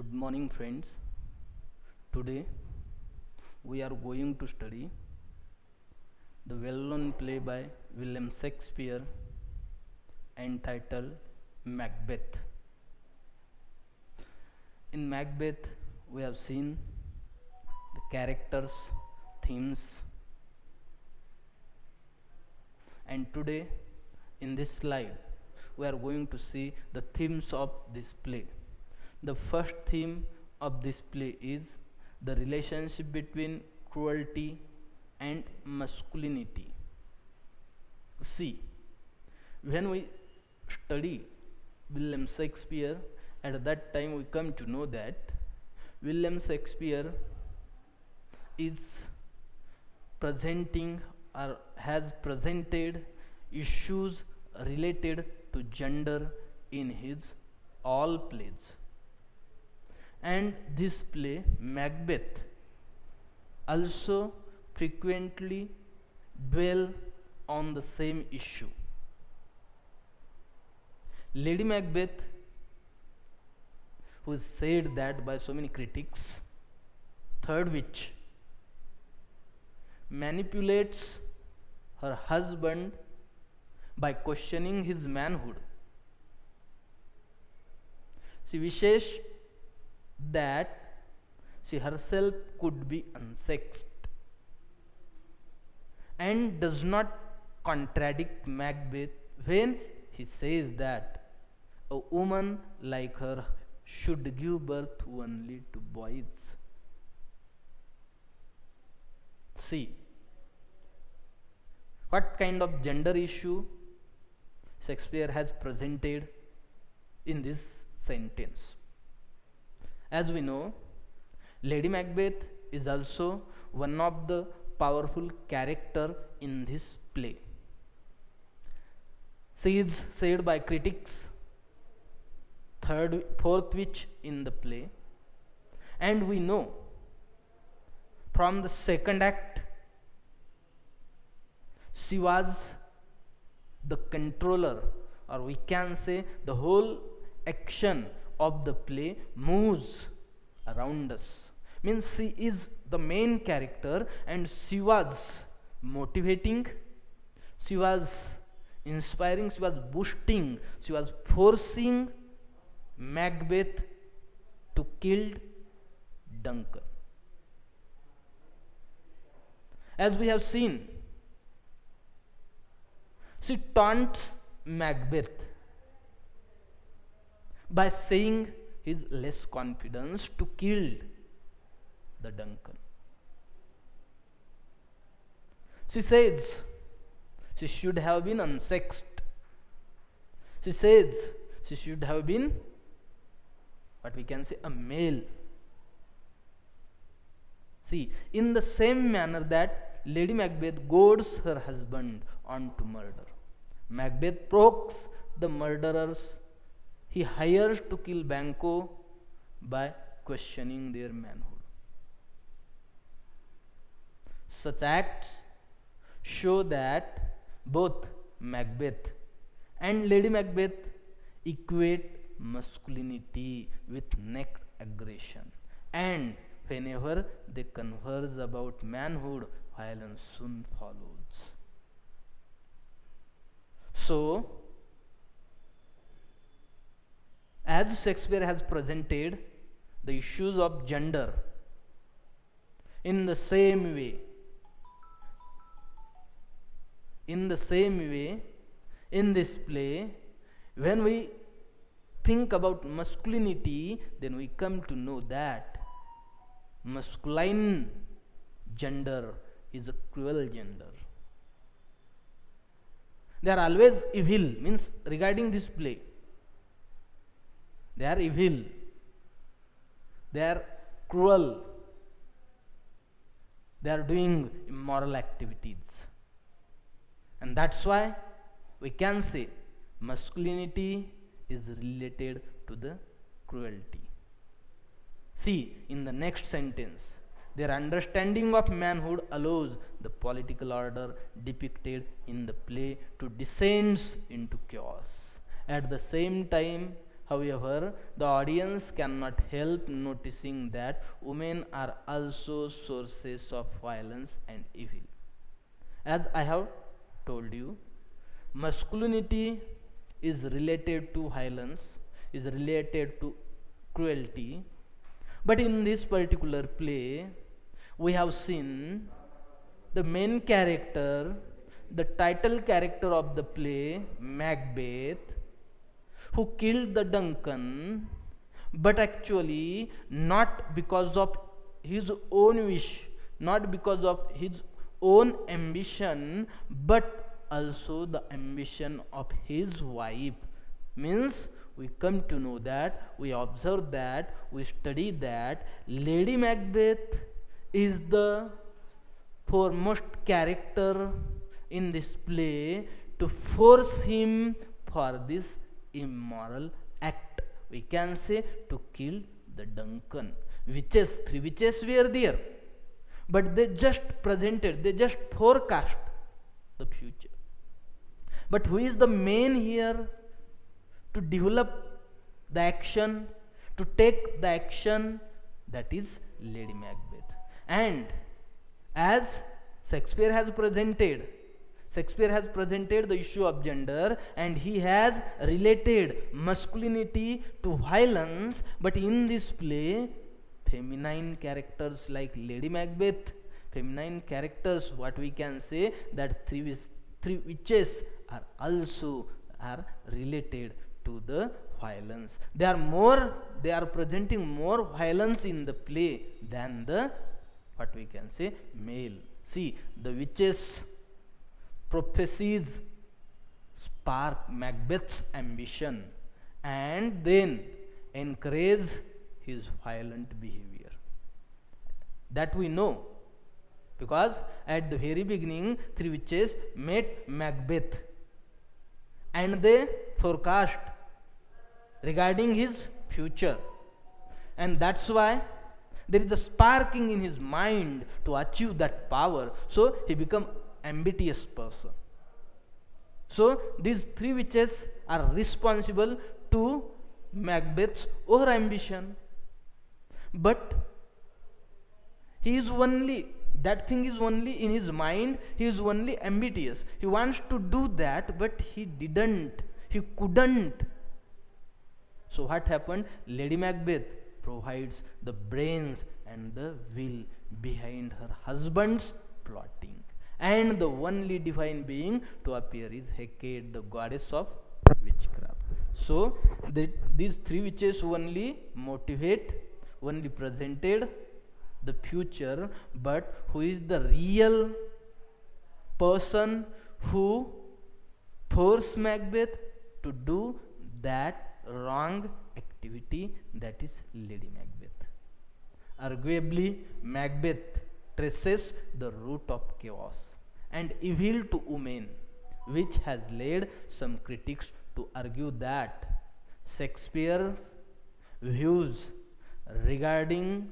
Good morning, friends. Today we are going to study the well-known play by William Shakespeare entitled Macbeth. In Macbeth, we have seen the characters, themes, and today in this slide we are going to see the themes of this play. The first theme of this play is the relationship between cruelty and masculinity. See, when we study William Shakespeare, at that time we come to know that William Shakespeare is presenting or has presented issues related to gender in his all plays. And this play, Macbeth, also frequently dwell on the same issue. Lady Macbeth, who is said that by so many critics, third witch, manipulates her husband by questioning his manhood. She wishes that she herself could be unsexed and does not contradict Macbeth when he says that a woman like her should give birth only to boys. See, what kind of gender issue Shakespeare has presented in this sentence. As we know, Lady Macbeth is also one of the powerful character in this play. She is said by critics fourth witch in the play, and we know from the second act she was the controller, or we can say the whole action of the play moves around us. Means she is the main character and she was motivating, she was inspiring, she was boosting, she was forcing Macbeth to kill Duncan. As we have seen, she taunts Macbeth by saying his less confidence to kill the Duncan. She says she should have been unsexed. She says she should have been what we can say a male. See, in the same manner that Lady Macbeth goads her husband on to murder, Macbeth provokes the murderers he hires to kill Banquo by questioning their manhood. Such acts show that both Macbeth and Lady Macbeth equate masculinity with naked aggression, and whenever they converse about manhood, violence soon follows. So, as Shakespeare has presented the issues of gender, in the same way, in this play, when we think about masculinity, then we come to know that masculine gender is a cruel gender. They are always evil, means regarding this play, they are evil, they are cruel, they are doing immoral activities. And that's why we can say masculinity is related to the cruelty. See, in the next sentence, their understanding of manhood allows the political order depicted in the play to descend into chaos. At the same time, However, the audience cannot help noticing that women are also sources of violence and evil. As I have told you, masculinity is related to violence, is related to cruelty. But in this particular play, we have seen the main character, the title character of the play, Macbeth, who killed the Duncan, but actually not because of his own wish, not because of his own ambition, but also the ambition of his wife. Means we come to know that, we observe that, we study that Lady Macbeth is the foremost character in this play to force him for this immoral act. We can say to kill the Duncan. Witches, three witches were there, but they just presented, they just forecast the future. But who is the main here to develop the action, to take the action? That is Lady Macbeth. And as Shakespeare has presented the issue of gender, and he has related masculinity to violence. But in this play, feminine characters like Lady Macbeth, feminine characters, what we can say, that three witches are also related to the violence. They are presenting more violence in the play than the, what we can say, male. See, the witches' prophecies spark Macbeth's ambition and then encourage his violent behavior. That we know, because at the very beginning, three witches met Macbeth and they forecast regarding his future, and that's why there is a sparking in his mind to achieve that power. So he become ambitious person. So these three witches are responsible to Macbeth's over ambition. But he is only, that thing is only in his mind, he is only ambitious. He wants to do that, but he couldn't. So what happened? Lady Macbeth provides the brains and the will behind her husband's plotting. And the only divine being to appear is Hecate, the goddess of witchcraft. So these three witches only presented the future, but who is the real person who forced Macbeth to do that wrong activity? That is Lady Macbeth. Arguably, Macbeth traces the root of chaos and evil to women, which has led some critics to argue that Shakespeare's views regarding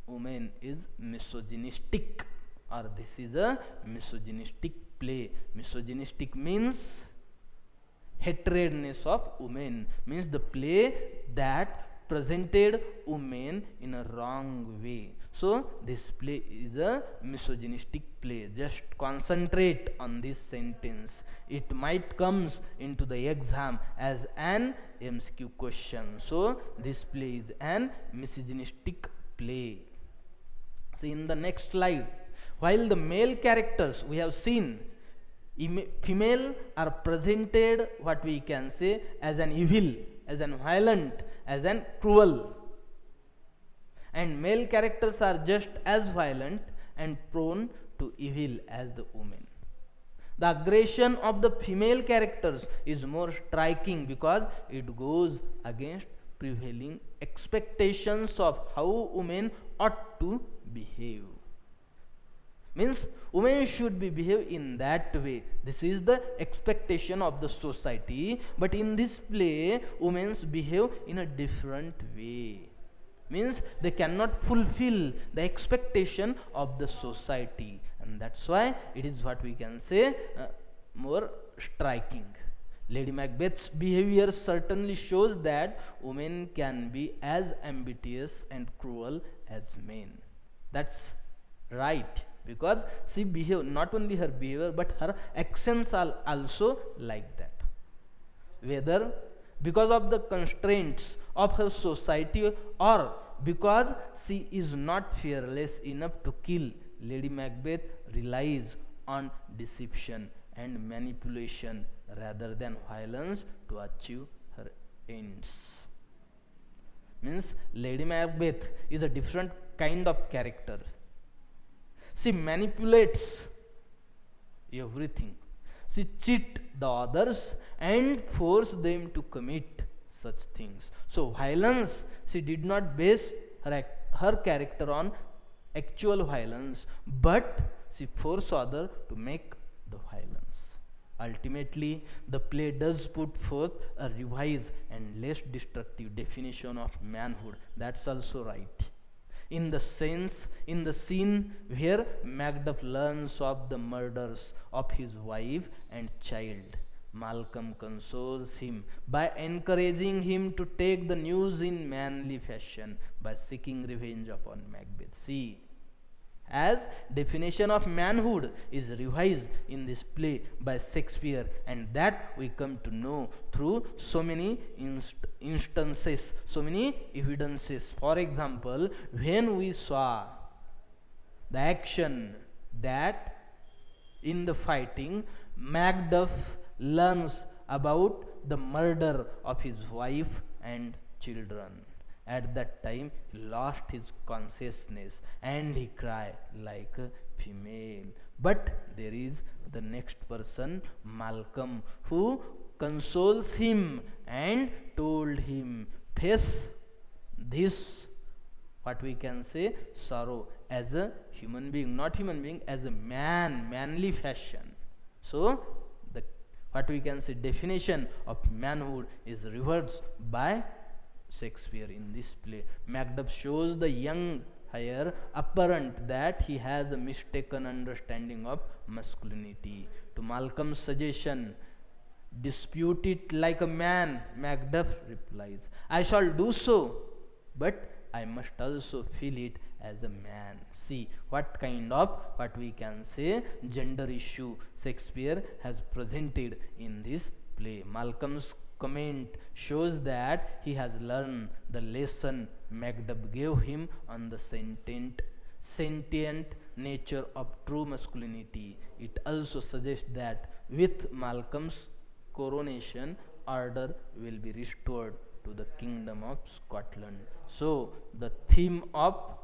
women is misogynistic, or this is a misogynistic play. Misogynistic means hatredness of women, means the play that presented women in a wrong way. So this play is a misogynistic play. Just concentrate on this sentence. It might comes into the exam as an MCQ question. So this play is an misogynistic play. See, in the next slide, while the male characters we have seen, female are presented, what we can say, as an evil, as an violent, as an cruel, and male characters are just as violent and prone to evil as the women. The aggression of the female characters is more striking because it goes against prevailing expectations of how women ought to behave. Means women should be behave in that way. This is the expectation of the society, but in this play women behave in a different way. Means they cannot fulfill the expectation of the society, and that's why it is, what we can say, more striking. Lady Macbeth's behavior certainly shows that women can be as ambitious and cruel as men. That's right, because she behave, not only her behavior but her actions are also like that. Whether because of the constraints of her society or because she is not fearless enough to kill, Lady Macbeth relies on deception and manipulation rather than violence to achieve her ends. Means Lady Macbeth is a different kind of character. She manipulates everything. She cheats the others and force them to commit such things. So violence, she did not base her character on actual violence, but she forced others to make the violence. Ultimately, the play does put forth a revised and less destructive definition of manhood. That's also right. In the scene where Macbeth learns of the murders of his wife and child, Malcolm consoles him by encouraging him to take the news in manly fashion by seeking revenge upon Macbeth. See, as definition of manhood is revised in this play by Shakespeare, and that we come to know through so many instances, so many evidences. For example, when we saw the action that in the fighting Macduff learns about the murder of his wife and children. At that time, he lost his consciousness and he cried like a female. But there is the next person, Malcolm, who consoles him and told him, face this, what we can say, sorrow as a human being, not human being, as a man, manly fashion. So, the what we can say definition of manhood is reversed by Shakespeare in this play. Macbeth shows the young heir apparent that he has a mistaken understanding of masculinity. To Malcolm's suggestion, dispute it like a man, Macbeth replies, I shall do so, but I must also feel it as a man. See what kind of, what we can say, gender issue Shakespeare has presented in this play. Malcolm's comment shows that he has learned the lesson Macbeth gave him on the sentient nature of true masculinity. It also suggests that with Malcolm's coronation, order will be restored to the kingdom of Scotland. So the theme of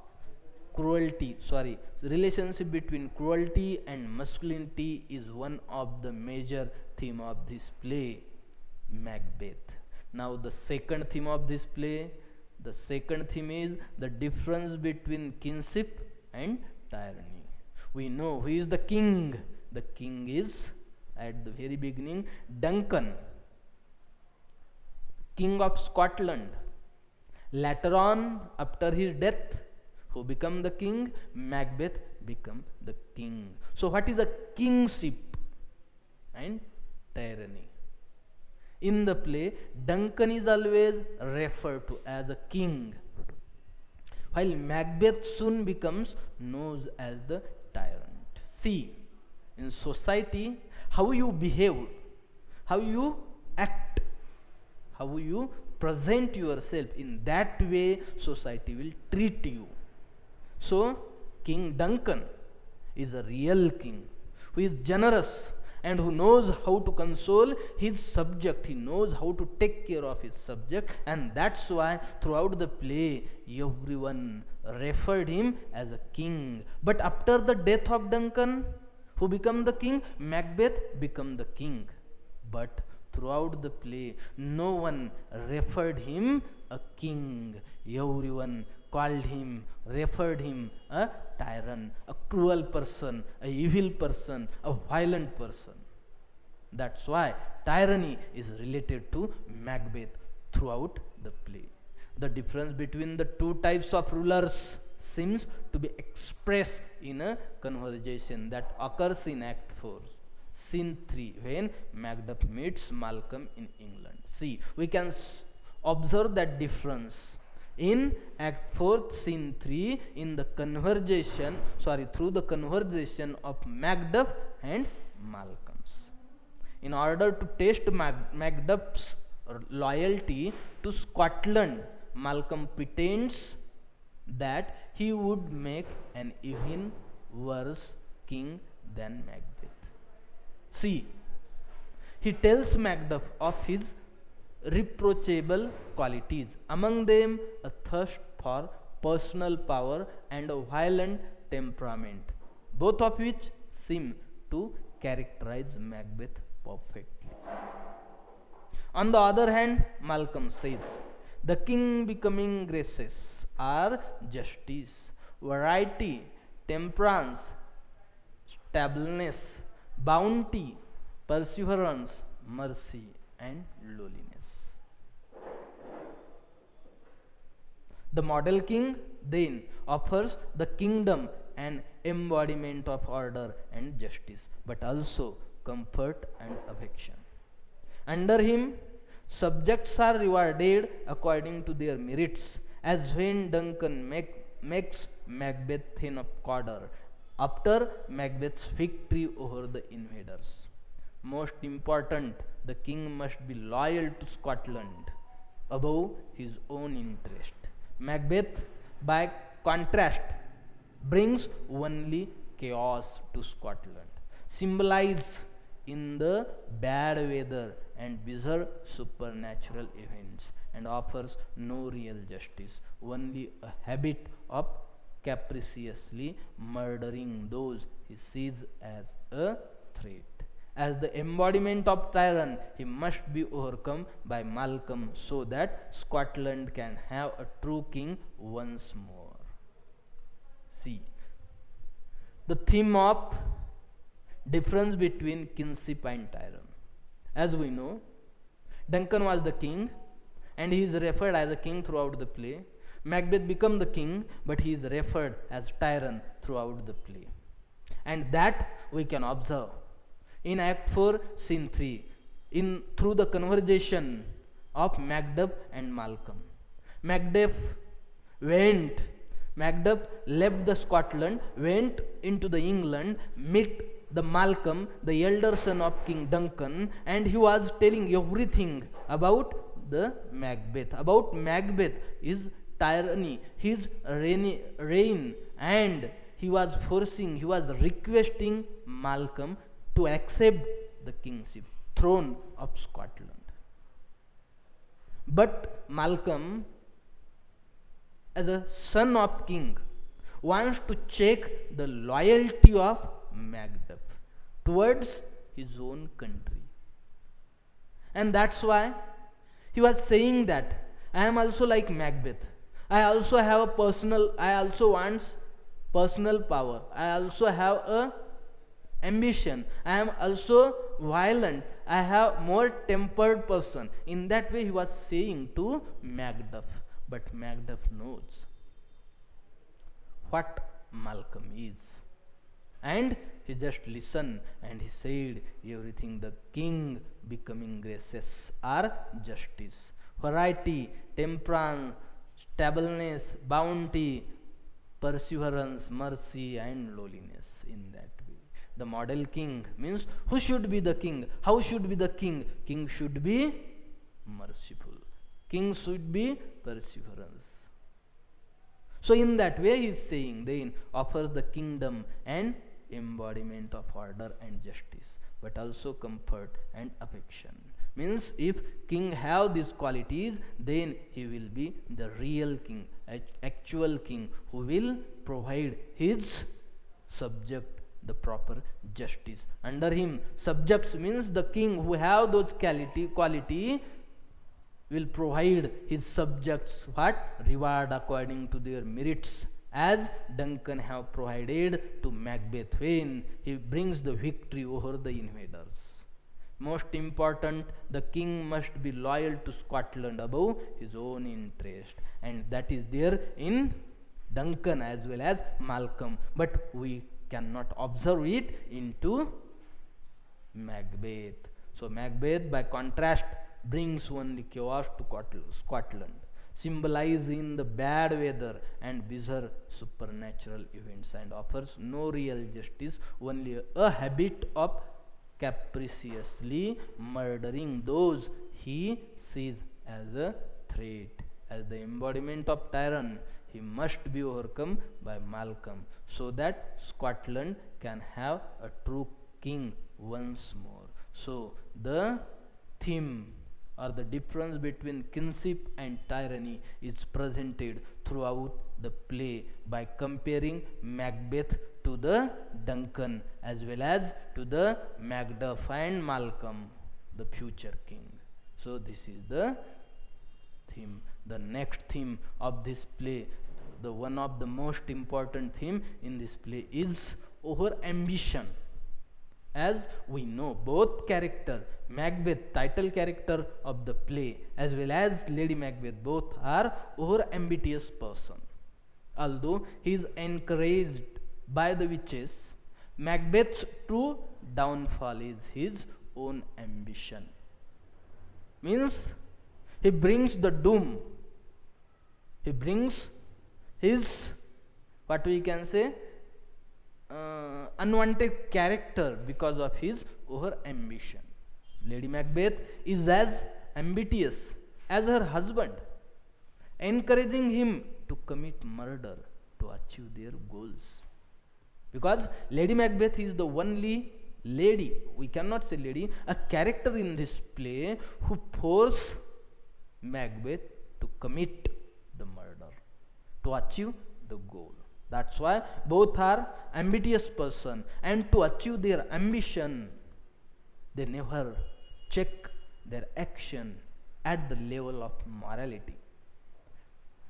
relationship between cruelty and masculinity is one of the major theme of this play, Macbeth. Now the second theme of this play, the second theme is the difference between kingship and tyranny. We know who is the king. The king is, at the very beginning, Duncan, King of Scotland. Later on, after his death, who become the king? Macbeth become the king. So what is a kingship and tyranny? In the play, Duncan is always referred to as a king, while Macbeth soon becomes known as the tyrant. See, in society, how you behave, how you act, how you present yourself, in that way society will treat you. So, King Duncan is a real king who is generous and who knows how to console his subject. He knows how to take care of his subject, and that's why throughout the play everyone referred him as a king. But after the death of Duncan, who became the king? Macbeth became the king. But throughout the play no one referred him a king. Everyone called him, referred him a tyrant, a cruel person, a evil person, a violent person. That's why tyranny is related to Macbeth throughout the play. The difference between the two types of rulers seems to be expressed in a conversation that occurs in Act 4. scene 3, when Macbeth meets Malcolm in England. See, we can observe that difference in Act 4, Scene 3, in the conversation, through the conversation of Macduff and Malcolm's. In order to test Macduff's loyalty to Scotland, Malcolm pretends that he would make an even worse king than Macbeth. See, he tells Macduff of his reproachable qualities, among them a thirst for personal power and a violent temperament, both of which seem to characterize Macbeth perfectly. On the other hand, Malcolm says, the king becoming graces are justice, variety, temperance, stableness, bounty, perseverance, mercy, and lowliness. The model king then offers the kingdom an embodiment of order and justice, but also comfort and affection. Under him, subjects are rewarded according to their merits, as when Duncan makes Macbeth Thane of Cawdor after Macbeth's victory over the invaders. Most important, the king must be loyal to Scotland above his own interest. Macbeth, by contrast, brings only chaos to Scotland, symbolized in the bad weather and bizarre supernatural events, and offers no real justice, only a habit of capriciously murdering those he sees as a threat. As the embodiment of tyrant, he must be overcome by Malcolm so that Scotland can have a true king once more. See, the theme of difference between kingship and tyrant. As we know, Duncan was the king and he is referred as a king throughout the play. Macbeth became the king, but he is referred as tyrant throughout the play. And that we can observe in Act 4, Scene 3, through the conversation of Macduff and Malcolm. Macduff left the Scotland, went into the England, met the Malcolm, the elder son of King Duncan, and he was telling everything about the Macbeth, about Macbeth, his tyranny, his reign, and he was requesting Malcolm to accept the kingship, throne of Scotland. But Malcolm, as a son of king, wants to check the loyalty of Macduff towards his own country. And that's why he was saying that I am also like Macbeth. I also want personal power. I also have a ambition. I am also violent. I have more tempered person. In that way he was saying to Macduff. But Macduff knows what Malcolm is. And he just listened and he said everything the king becoming graces are justice, variety, temperance, stableness, bounty, perseverance, mercy, and lowliness. In that way, the model king means who should be the king? How should be the king? King should be merciful. King should be perseverance. So in that way he is saying, then offers the kingdom and embodiment of order and justice, but also comfort and affection. Means if king have these qualities, then he will be the real king, actual king, who will provide his subject the proper justice. Under him, subjects means the king who have those quality will provide his subjects what? Reward according to their merits, as Duncan have provided to Macbeth when he brings the victory over the invaders. Most important, the king must be loyal to Scotland above his own interest, and that is there in Duncan as well as Malcolm, but we cannot observe it into Macbeth. So Macbeth, by contrast, brings only chaos to Scotland, symbolizing the bad weather and bizarre supernatural events, and offers no real justice, only a habit of capriciously murdering those he sees as a threat. As the embodiment of tyrant, he must be overcome by Malcolm, so that Scotland can have a true king once more. So, the theme or the difference between kinship and tyranny is presented throughout the play by comparing Macbeth to the Duncan as well as to the Macduff and Malcolm, the future king. So, this is the theme. The next theme of this play, the one of the most important theme in this play, is over ambition. As we know, both character, Macbeth, title character of the play, as well as Lady Macbeth, both are over ambitious person. Although he is encouraged by the witches, Macbeth's true downfall is his own ambition. Means he brings the doom. He brings his, what we can say, unwanted character because of his over ambition. Lady Macbeth is as ambitious as her husband, encouraging him to commit murder to achieve their goals. Because Lady Macbeth is the only lady, we cannot say lady, a character in this play who force Macbeth to commit the murder to achieve the goal. That's why both are ambitious person, and to achieve their ambition, they never check their action at the level of morality,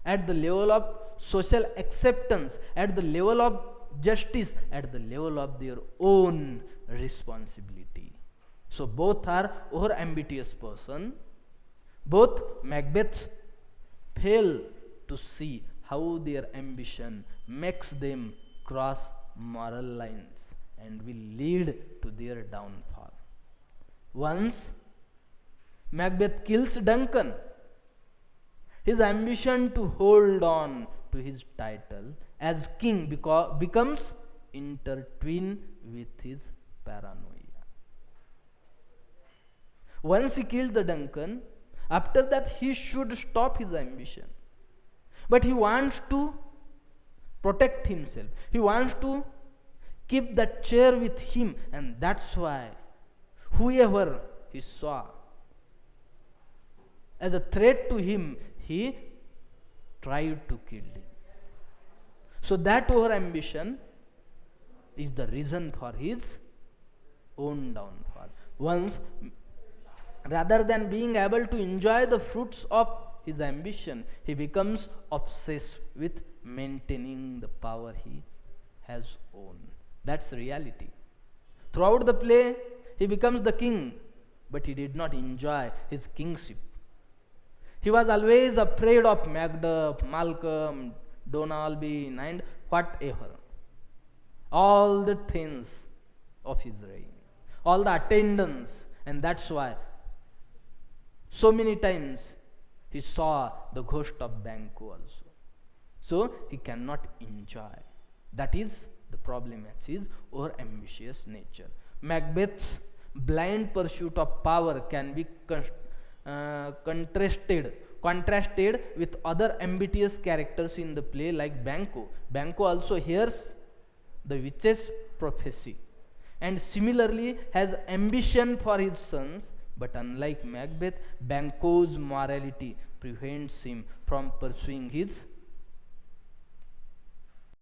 at the level of social acceptance, at the level of justice, at the level of their own responsibility. So both are over ambitious person. Both Macbeths fail to see how their ambition makes them cross moral lines and will lead to their downfall. Once Macbeth kills Duncan, his ambition to hold on to his title as king becomes intertwined with his paranoia. Once he killed the Duncan, after that he should stop his ambition. But he wants to protect himself. He wants to keep that chair with him, and that's why whoever he saw as a threat to him, he tried to kill him. So that over ambition is the reason for his own downfall. Once, rather than being able to enjoy the fruits of his ambition, he becomes obsessed with maintaining the power he has owned. That's reality. Throughout the play, he becomes the king, but he did not enjoy his kingship. He was always afraid of Macduff, Malcolm, Donalbain, and whatever. All the things of his reign, all the attendants, and that's why so many times he saw the ghost of Banquo also. So he cannot enjoy. That is the problem as his over ambitious nature. Macbeth's blind pursuit of power can be contrasted with other ambitious characters in the play like Banquo. Banquo also hears the witch's prophecy and similarly has ambition for his sons, but unlike Macbeth, Banquo's morality prevents him from pursuing his